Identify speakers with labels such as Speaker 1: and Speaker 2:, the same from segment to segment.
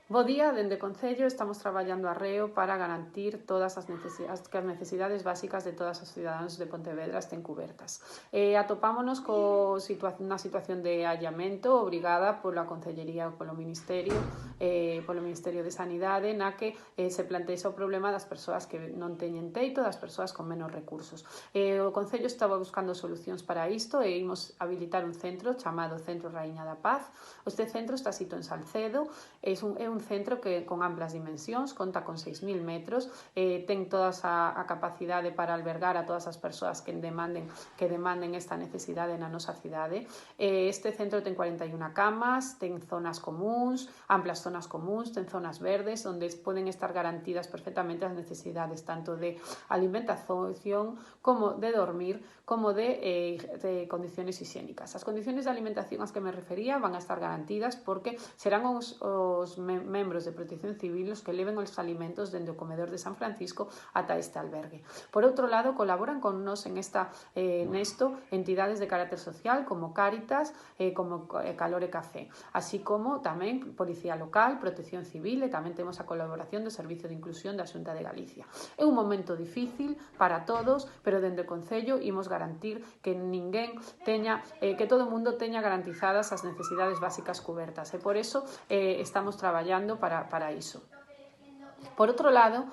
Speaker 1: Bo día, dende o Concello estamos traballando arreo para garantir todas as necesidades básicas de todas as cidadáns de Pontevedra estén cubertas. Atopámonos na situación de allamento obrigada pola Concellería ou polo Ministerio de Sanidade, na que se plantexa o problema das persoas que non teñen teito, das persoas con menos recursos. O Concello estaba buscando solucións para isto e imos habilitar un centro chamado Centro Raíña da Paz. Este centro está sito en Salcedo, é un centro que con amplas dimensións, conta con 6.000 metros, ten toda a capacidade para albergar a todas as persoas que demanden esta necesidade na nosa cidade. Este centro ten 41 camas, ten zonas comuns, amplas zonas comuns, ten zonas verdes onde poden estar garantidas perfectamente as necesidades tanto de alimentación como de dormir, como de condiciones higiénicas. As condiciones de alimentación ás que me refería van a estar garantidas porque serán os membros de Protección Civil os que leven os alimentos dende o comedor de San Francisco ata este albergue. Por outro lado, colaboran con nos nesto entidades de carácter social como Cáritas, como Calor e Café, así como tamén Policía Local, Protección Civil e tamén temos a colaboración do Servicio de Inclusión da Xunta de Galicia. É un momento difícil para todos, pero dende o Concello imos garantir que que todo o mundo teña garantizadas as necesidades básicas cubertas e por eso estamos traballando para iso. Por outro lado,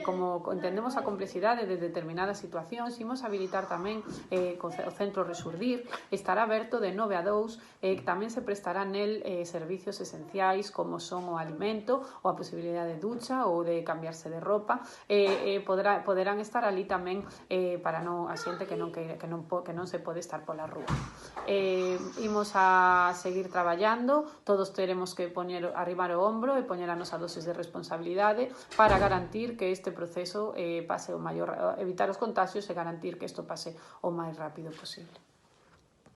Speaker 1: como entendemos a complexidade de determinadas situacións, imos habilitar tamén o Centro Resurdir, estará aberto de 9 a 2, tamén se prestarán nel servicios esenciais como son o alimento, ou a posibilidade de ducha ou de cambiarse de roupa, poderán estar ali tamén para a xente que non se pode estar pola rúa. Imos a seguir traballando, todos teremos que arrimar o ombro e poñer a nosa dosis de responsabilidade para garantir que este proceso pase evitar os contagios e garantir que isto pase o máis rápido posible.